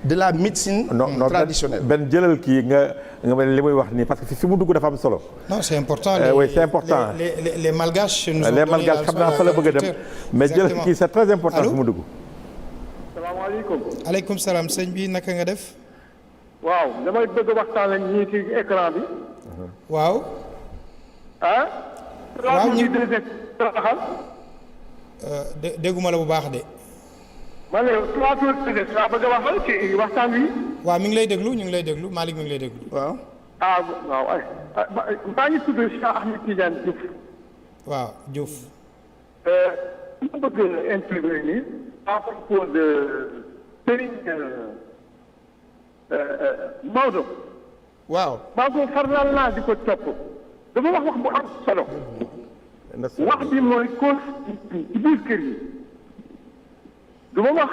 de la médecine traditionnelle. Ben jëlal kii nga mel li muy wax nii parce que fi mu dugg dafa am solo. Non, c'est important. Oui, c'est important. Les malgaches nous ont les malgaches xam naa fa la bëgg a dem mais jëlal kii c'est très important fi mu dugg. salaamaaleykum. aleykum salaam sëñ bi naka nga def. waaw damay bëgg waxtaan ak ñii ci écran bi. waaw. ah. waaw ñu taxal. dégguma la bu baax de. ma ne plateau de saa bëgg a waxal ci waxtaan wi. waaw mi ngi lay déglu ñu ngi lay déglu Malick mi ngi lay déglu. waaw. ah waaw ay maa ngi tudd Cheikh Ahmed Tidiane Diouf. waaw Diouf. ma bëgg intervenir à propos de Serigne Maodo. waaw. maa ko faral naa di ko topp. dafa wax bu am solo. wax bi mooy cause ci biir kër yi. du ma wax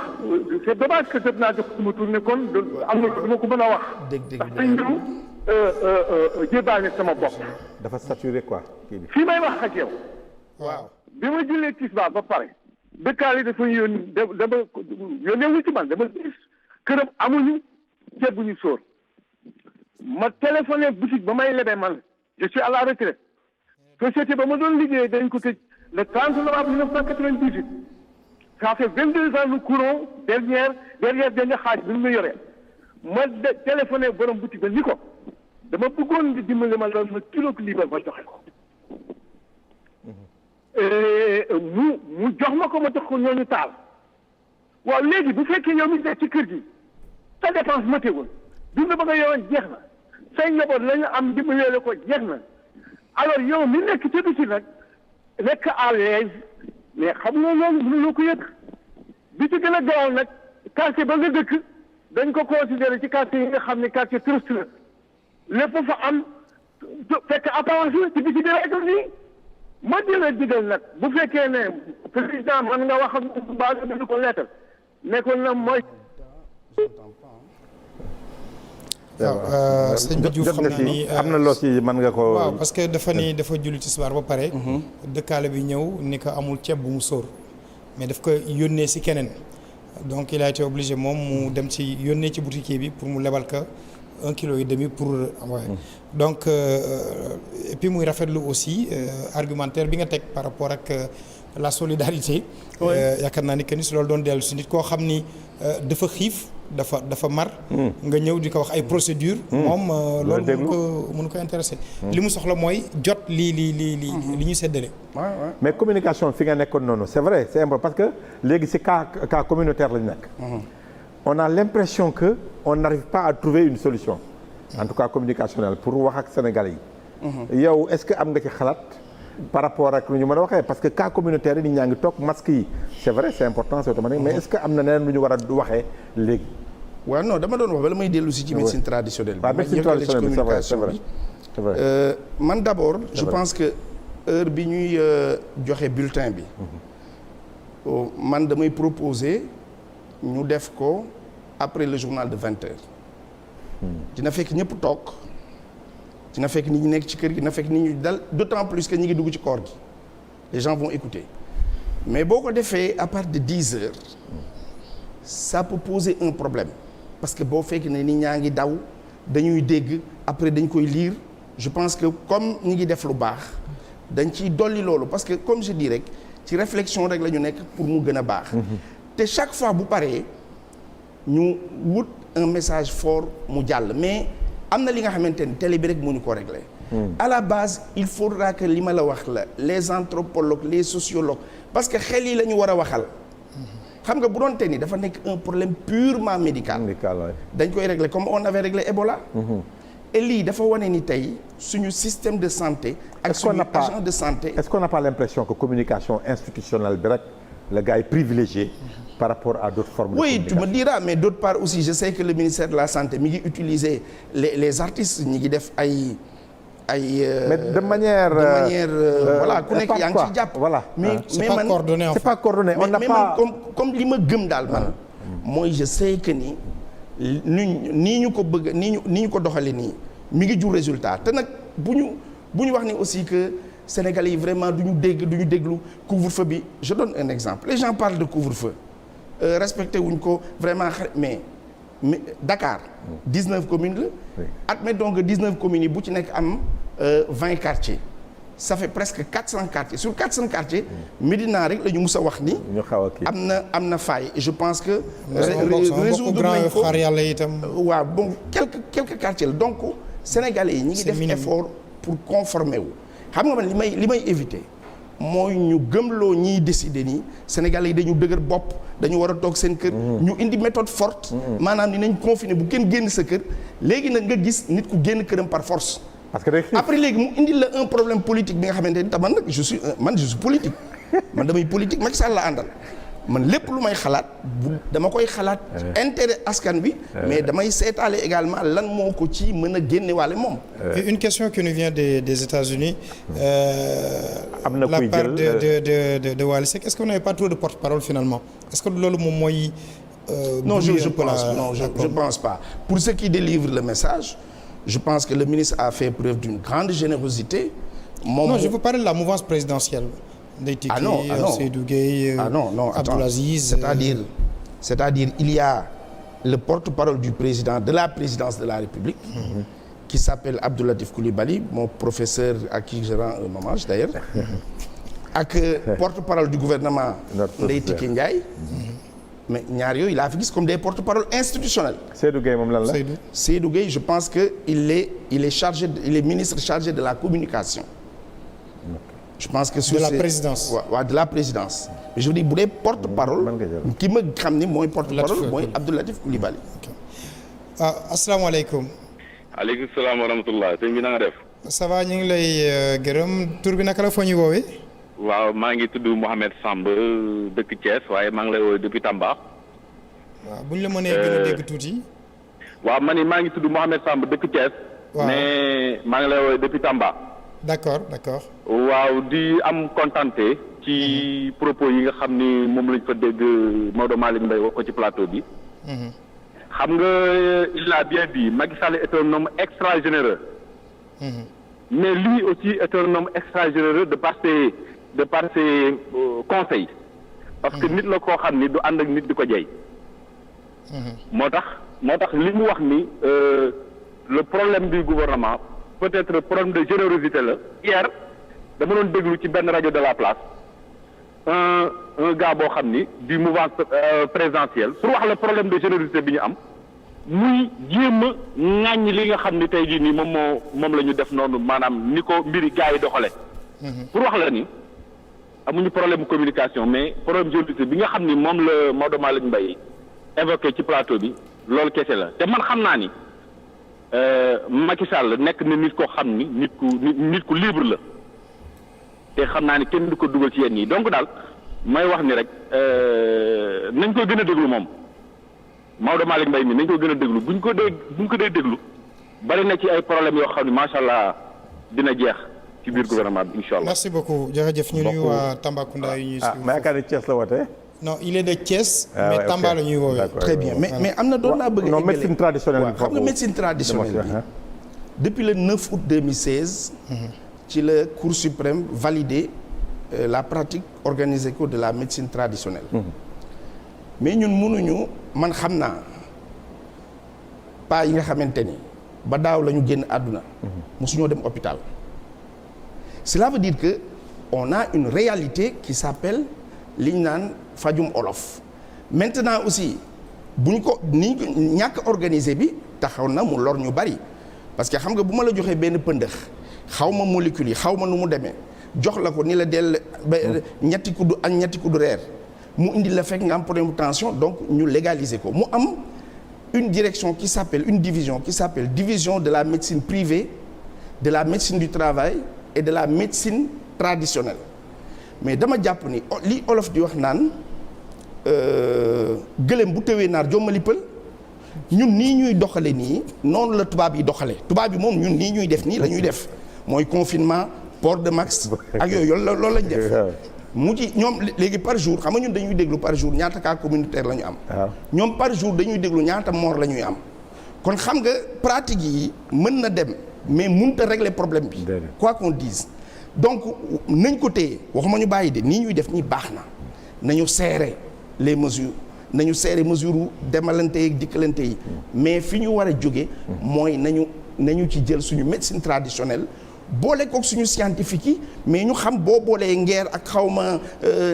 c'est dommage que jot naa jox suma tourné kon am na du ma ko mën a wax. dégg ndax dañ ñëw jébaane sama bopp. dafa saturé quoi kii bi. fii may wax ak yow. waaw. bi ma jullee tisbaar ba pare. dëkkaale dafa yónni dama yónneewul ci man dama gis këram amuñu ceeb bu ñu sóor. ma téléphoné boutique ba may lebee man je suis à la retraite. société ba ma doon liggéey dañ ko tëj le 30 novembre 1998. ça fait 22 ans nous courons derrière benn xaaj bi mu yoree ma téléphoné borom boutique ba ni ko dama bëggoon di dimbali ma loolu ma kilo liibar ma joxe ko. mu jox ma ko ma jox ko ñooñu taal. waaw léegi bu fekkee yow mi nekk ci kër gi sa dépense matewul dund ba nga yoroon jeex na say njaboot la ñu am dimbalee ko jeex na alors yow mi nekk ca biti nag nekk à l'aise mais xam nga loolu mënuloo ko yëg bi ci gën a gaaw nag quartier ba nga dëkk dañ ko considéré ci quartier yi nga xam ne quartier touriste la lépp fa am fekk apparence la ci bi ci gën a école nii ma dina digal nag bu fekkee ne président man nga wax ak mbaa nga bind ko lettre nekkoon na mooy. waaw sëñ bi Diouf xam naa ni am na loo ci mën nga ko. waaw parce que dafa julli tisbaar ba pare. dëkkaale bi ñëw ni ko amul ceeb bu mu sóor mais daf ko yónnee si keneen donc il a été obligé moom mu dem ci yónnee ci boutique bi pour mu lebal ko 1,5 kilo pour envoyer. donc et puis muy rafetlu aussi argumentaire bi nga teg par rapport ak la solidarité. yaakaar naa ni que ni si loolu doon dellu si nit koo xam ni dafa xiif. dafa mar. nga ñëw di ko wax ay procédure moom loolu mënu ko intéressé. li mu soxla mooy jot li ñu séddale. mais communication fi nga nekkoon noonu c'est vrai c'est important parce que léegi ci cas communautaire lañu nekk. on a l'impression que on n'arrive pas à trouver une solution. en tout cas communicationnelle pour wax ak Sénégalais yi. yow est-ce que am nga ci xalaat. par rapport ak lu ñu mën a waxee parce que cas communautaire yi nit ñaa ngi toog masque yi c'est vrai c'est important c'est automatique mais est-ce que am na neneen lu ñu war a waxee léegi. waaw non dama doon wax bala may dellu si ci médecine traditionnelle. waaw médecine traditionnelle c'est vrai c'est vrai. man d'abord je pense que heure bi ñuy joxe bulletin bi. man damay proposer ñu def ko après le journal de 20 heures. dina fekk ñëpp toog dina fekk nit ñi nekk ci kër gi dina fekk nit ñi dal d'autant plus que ñi ngi dugg ci koor gi les gens vont écouter mais boo ko defee à partir de 10 heures ça peut poser un problème parce que boo fekk ne nit ñaa ngi daw dañuy dégg après dañ koy lire je pense que comme ñi ngi def lu baax dañ ciy dolli loolu parce que comme je dis rek ci réflexion rek la ñu nekk pour mu gën a baax te chaque fois bu paree ñu wut un message fort mu jàll mais am na li nga xamante ni télé bi rek mënu ko régler à la base il faudra que li ma la wax la les anthropologues les sociologues parce que xel yi la ñu war a waxal xam nga bu doon te ni dafa nekk un problème purement médical dañ koy régler comme on avait réglé Ebola et lii dafa wane ni tey suñu système de santé ak suñu agent de santé est-ce qu'on n'a pas l'impression que communication institutionnelle bi rek le gars est privilégié par rapport à d'autres formes de communication. Oui, tu me diras, mais d'autre part aussi, je sais que le ministère de la Santé mi ngi utiliser les artistes ñi ngi def ay mais de manière voilà ku nekk yaa ngi ci jàpp. Voilà. mais c'est pas coordonné en fait. C'est pas coordonné. On n'a mais pas comme li ma gëm daal man. mooy je sais que ni nii ñu ko bëgg nii ñu ko doxalee nii mi ngi jur résultat te nag bu ñu wax ni aussi que. Sénégalais yi vraiment du ñu déglu couvre-feu bi je donne un exemple les gens parlent de couvre-feu respecté wuñ ko vraiment mais Dakar 19 communes la admet donc 19 communes yi bu ci nekk am 20 quartiers ça fait presque 400 quartiers sur 400 quartiers Médina rek la ñu mus a wax ni am na faille et je pense que résoudre nañ ko xaar yàlla itam waaw bon quelques quartiers la donc Sénégalais yi ñi ngi def effort pour conformer wu xam nga man li may éviter mooy ñu gëmloo ñiy décider nii Sénégalais yi dañu dëgër bopp dañu war a toog seen kër. ñu indi méthode forte. maanaam ni nañ confiner bu kenn génn sa kër léegi nag nga gis nit ku génn këram par force. parce que après léegi mu indi la un problème politique bi nga xamante ni man nag je suis politique man damay politique Macky Sall la àndal man lépp lu may xalaat dama koy xalaat. intérêt askan bi. mais damay seetaale également lan moo ko ci mën a génnewaale moom. Une question qui nous vient des États-Unis am na la part de Wally Seck est-ce qu'on n'avait pas trop de porte-parole finalement est-ce que loolu moom mooy. non je pense pas pour ceux qui délivrent le message je pense que le ministre a fait preuve d'une grande générosité. Non, je veux parler de la mouvance présidentielle. Ah non. Seydou Gueye, Abdoul Aziz. C'est-à-dire il y a le porte-parole du président de la présidence de la République qui s'appelle Abdou Latif Coulibaly, mon professeur à qui je rends un hommage d'ailleurs. Ak porte-parole du gouvernement Ndeye Tické Ndiaye. Mais ñaar yooyu il a fi gis comme des porte-parole institutionnels. Seydou Gueye moom lan la. Seydou Gueye je pense que il est ministre chargé de la communication. Je pense que sur de la présidence. waaw de la présidence. Mais je veux dire bu dee porte-parole. ki ma xam ni mooy porte-parole mooy Abdou Latif Coulibaly. asalaamaaleykum. aleykum salaam wa rahmatullah sëñ bi na nga def. ça va ñu ngi lay gërëm tur bi naka la foo ñu woowee. waaw maa ngi tudd Mouhamed Samb dëkk Thiès waaye maa ngi lay woowee depuis Tamba. waaw bu ñu la mënee gën a dégg tuuti. waaw man maa ngi tudd Mouhamed Samb dëkk Thiès. waaw mais maa ngi lay woowee depuis Tamba. d'accord. waaw di am contenté ci propos yi nga xam ni moom lañ fa dégg Maodo Malick Mbaye wax ko ci plateau bi. xam nga il l'a bien dit Macky Sall est un homme extra généreux. mais lui aussi est un homme extra généreux de par ses conseils. parce que nit la koo xam ni du ànd ak nit di ko jey. moo tax li mu wax ni le problème du gouvernement peut-être problème de générosité la. hier dama doon déglu ci benn rajo de la place un gars boo xam ni du mouvement présidentiel pour wax le problème de générosité bi ñu am muy jéem a ŋàññ li nga xam ni tey jii nii moom la ñu def noonu maanaam ni ko mbiri gars yi doxale pour wax la ni amuñu problème communication mais problème générosité bi nga xam ni moom la Maodo Malick Mbaye évoqué ci plateau bi loolu kese la te man xam naa ni Macky Sall nekk na nit koo xam ni nit ku libre la te xam naa ni kenn du ko dugal ci yenn yi donc daal may wax ni rek nañ ko gën a déglu moom Maodo Malick Mbaye mi nañ ko gën a déglu buñ ko dee déglu bari na ci ay problèmes yoo xam ne macha allah dina jeex ci biir gouvernement bi incha allah. merci beaucoup jërëjëf ñu nuyu waa Tambacounda yi ñuy suivre. mais yaakaar ne Thiès la wootee. non il est de Thiès. mais Tamba la ñuy woowee. très bien mais am na doon naa bëgg. non médecine traditionnelle xam nga médecine traditionnelle bi depuis le 9 août 2016 ci la Cour suprême validé la pratique organisée ko de la médecine traditionnelle mais ñun mënuñu man xam naa pas yi nga xamante ni ba daaw la ñu génn àdduna mosuñoo dem hôpital cela veut dire que on a une réalité qui s'appelle li ñu naan fajum olof maintenant aussi buñ ko ni ñàkk organisé bi taxaw na mu lor ñu bari parce que xam nga bu ma la joxee benn pëndëx xaw ma molécules yi xaw ma nu mu demee jox la ko ni la dell ba ñetti kuddu ak ñetti kuddu reer mu indi la fekk nga am problème de tension donc ñu légaliser ko mu am une direction qui s'appelle une division qui s'appelle division de la médecine privée de la médecine du travail et de la médecine traditionnelle mais dama jàpp ni li olof di wax naan gëléem bu tëwee naar jommali pël ñun nii ñuy doxale nii noonu la tubaab yi doxale tubaab yi moom ñun nii ñuy def nii la ñuy def mooy confinement port de masque ak yooyu loolu lañ def mu ci ñoom léegi par jour xam nga ñun dañuy déglu par jour ñaata cas communautaire la ñu am ñoom par jour dañuy déglu ñaata mort la ñuy am kon xam nga pratique yi mën na dem mais mënut a régler problème bi quoi qu'on dise donc nañ ko téye waxuma ñu bàyyi de nii ñuy def nii baax na nañu serrer les mesures nañu serrer mesure demalante yi dikkalante yi mais fi ñu war a jóge mooy nañu ci jël suñu médecine traditionnelle boole kook suñu scientifique yi mais ñu xam boo boolee ngeer ak xawma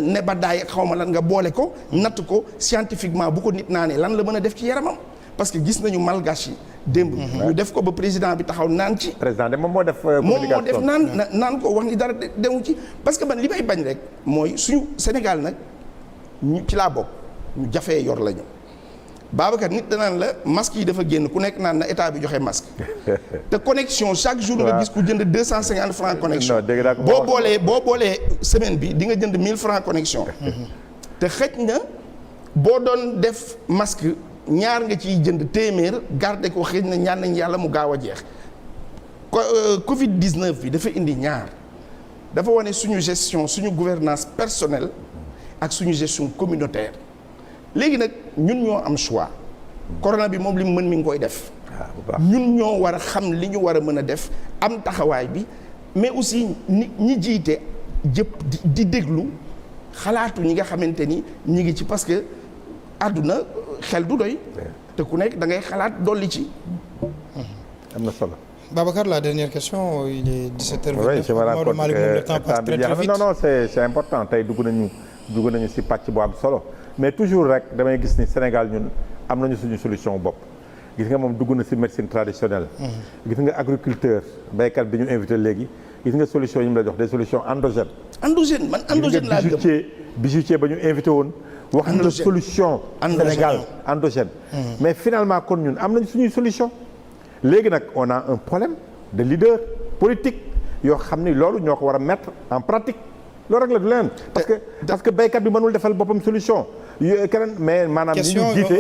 nebadaay ak xawma lan nga boole ko natt ko scientifiquement bu ko nit naanee lan la mën a def ci yaramam parce que gis nañu malgache yi démb ñu def ko ba président bi taxaw naan ci président de moom moo def naan ko wax ni dara demu ci parce que man li may bañ rek mooy suñu Sénégal nag ñu ci laa bokk ñu jafee yor lañu Babacar nit danaan la masque yi dafa génn ku nekk naan na état bi joxe masque te connexion chaque jour nga gis ku jënd 250 francs connexion boo boolee semaine bi di nga jënd 1000 francs connexion te xëj na boo doon def masque ñaar nga ciy jënd téeméer garder ko xëj na ñaan nañ yàlla mu gaaw a jeex Covid 19 bi dafa indi ñaar dafa wane suñu gestion suñu gouvernance personnelle ak suñu gestion communautaire léegi nag ñun ñoo am choix corona bi moom li mu mën mi ngi koy def ñun ñoo war a xam li ñu war a mën a def am taxawaay bi mais aussi ñi jiite jëpp di déglu xalaatu ñi nga xamante ni ñi ngi ci parce que àdduna xel du doy te ku nekk da ngay xalaat dolli ci am na solo. Babacar, la dernière question, il est 17h29. Oui, je me rends compte le temps passe très très vite. Non, c'est important tey dugg nañu si pàcc bu am solo mais toujours rek damay gis ni Sénégal ñun am nañu suñu solution bopp gis nga moom dugg na si médecine traditionnelle. gis nga agriculteur béykat bi ñu invité léegi gis nga solution yi mu la jox des solutions endogènes. endogène man endogène laa gëm bijoutier ba ñu invité woon. wax na la solution. Sénégal endogène. mais finalement kon ñun am nañu suñuy solution. léegi nag on a un problème de leader politique yoo xam ni loolu ñoo ko war a mettre en pratique loolu rek la du leen parce que béykat bi mënul defal boppam solution keneen mais maanaam ñi ñu jiite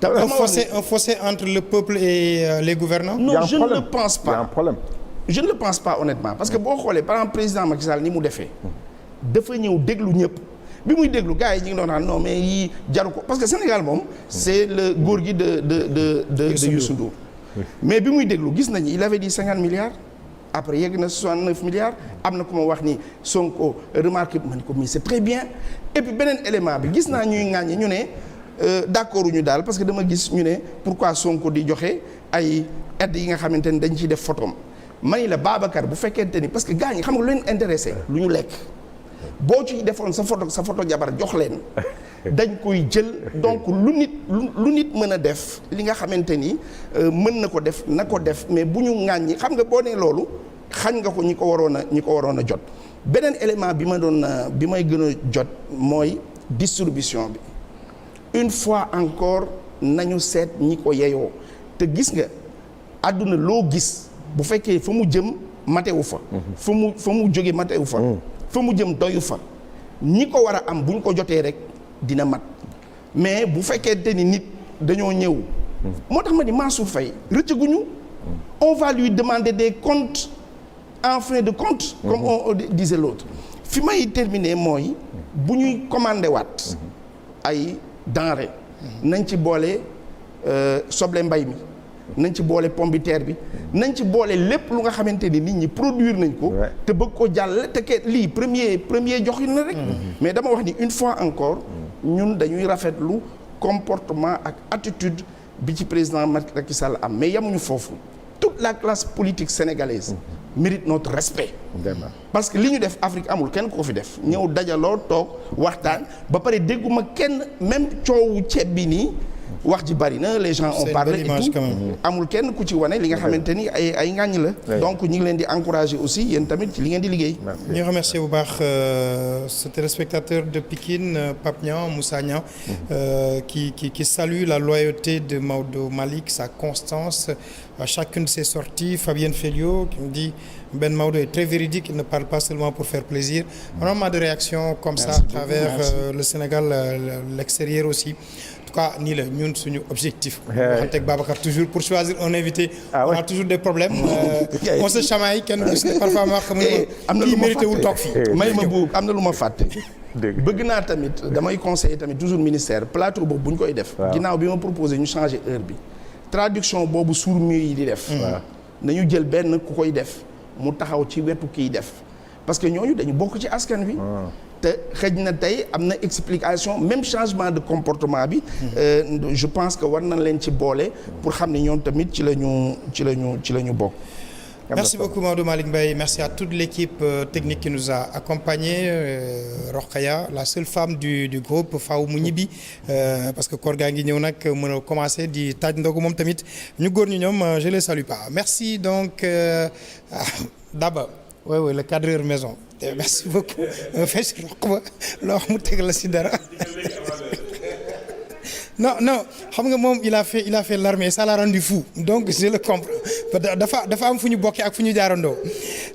un fossé entre le peuple et les gouvernants. Non, je ne le pense pas. Il y a un problème. Je ne le pense pas honnêtement parce que boo xoolee par exemple président Macky Sall ni mu defee dafa ñëw déglu ñëpp bi muy déglu gars yi ñu ngi doon naan non mais yii jaru ko parce que Sénégal moom c'est le góor gi de Youssou Ndour mais bi muy déglu gis nañu il avait dit 50 milliards après yegg na 69 milliards am na ku ma wax ni Sonko remarqué ma ni ko mais c'est très bien et puis beneen élément bi gis naa ñuy ŋàññi ñu ne d'accord ñu daal parce que dama gis ñu ne pourquoi Sonko di joxe ay aide yi nga xamante ni dañ ciy def photom ma ni la Babacar bu fekkente ni parce que gars ñi xam nga lu leen intéressé lu ñu lekk boo ci defoon sa photo jabar jox leen dañ koy jël donc lu nit mën a def li nga xamante ni mën na ko def mais bu ñu ŋàññi xam nga boo nee loolu xañ nga ko ñi ko waroon a jot beneen élément bi may gën a jot mooy distribution bi une fois encore nañu seet ñi ko yeyoo te gis nga àdduna loo gis bu fekkee fa mu jëm matewu fa fa mu jóge matewu fa fa mu jëm doyu fa ñi ko war a am bu ñu ko jotee rek dina mat mais bu fekkente ni nit dañoo ñëw moo tax ma ni Mansour Faye rëccaguñu on va lui demander des comptes en fin de compte comme on disait l'autre fi may terminer mooy bu ñuy commandé waat ay denrées nañ ci boole soble mbay mi nañ ci boole pomme de terre bi nañ ci boole lépp lu nga xamante ni nit ñi produire nañ ko te bëgg ko jàll te ke lii premier joxin na rek mais dama wax ni une fois encore ñun dañuy rafetlu comportement ak attitude bi ci président Macky Sall am mais yamuñu foofu toute la classe politique sénégalaise mérite notre respect parce que li ñu def Afrique amul kenn ko fi def ñëw dajaloo toog waxtaan ba pare dégguma kenn même coowu ceeb bi nii wax ji bari na les gens ont parlé et tout amul kenn ku ci wane li nga xamante ni ay ngàññ la donc ñu ngi leen di encourager aussi yéen tamit ci li ngeen di liggéey ñu remercier bu baax ce téléspectateur de Pikine Pape Niang Moussa Niang qui salue la loyauté de Maodo Malick, sa constance à chacune de ses sorties. Fabienne Felio qui me dit Ben Maodo est très véridique, il ne parle pas seulement pour faire plaisir. Énormément de réactions comme ça à travers le Sénégal, l'extérieur aussi. En tout cas nii la ñun suñu objectif. waxanteeg Babacar toujours pour choisir un invité. on a toujours des problèmes. on se chamaille kenn gis ne parfois ma xam ne kii mérité wul toog fii. may ma bu am na lu ma fàtte. bëgg naa tamit damay conseiller tamit toujours ministère plateau boobu bu ñu koy def. ginnaaw bi ma proposé ñu changer heure bi. traduction boobu sourds-muets yi di def. nañu jël benn ku koy def mu taxaw ci wetu kiy def parce que ñooñu dañu bokk ci askan wi. te xëj na tey am na explication même changement de comportement bi je pense que war nañ leen ci boole pour xam ne ñoom tamit ci la ñu bokk. Merci beaucoup Maodo Malick Mbaye, merci à toute l'équipe technique qui nous a accompagnés, Rokhaya, la seule femme du groupe faaw mu ñibbi parce que koor gaa ngi ñëw nag mën a commencer di taaj ndogu moom tamit ñu góor ñu ñoom je les salue pas. Merci donc Daba oui le cadreur maison merci beaucoup fes roq ba loo xam mu teg la si dara non xam nga moom il a fait l'armée ça l'a rendu fou donc je le comprends dafa am fu ñu bokkee ak fu ñu jaarandoo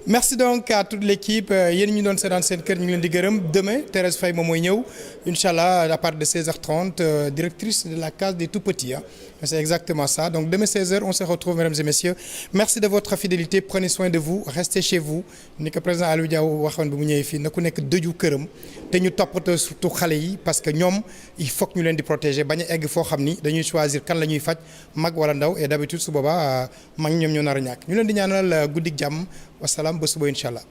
merci donc à toute l'équipe yéen ñu doon seetaan seen kër ñu ngi leen di gërëm demain Thérèse Faye moom mooy ñëw inchallah à partir de 16h30 directrice de la case des tout-petits c'est exactement ça donc demain 16h on se retrouve mesdames et messieurs merci de votre fidélité prenez soin de vous restez chez vous ni ko président Aliou Diaw waxoon bi mu ñëwee fii na ku nekk dëju këram te ñu toppatoo surtout xale yi parce que ñoom il faut que ñu leen di protéger bañ a egg foo xam ni dañuy choisir kan la ñuy faj mag wala ndaw et d'habitude su boobaa mag ñoom ñoo nar a ñàkk ñu leen di ñaanal guddik jàmm wasalaam ba suba incha allah.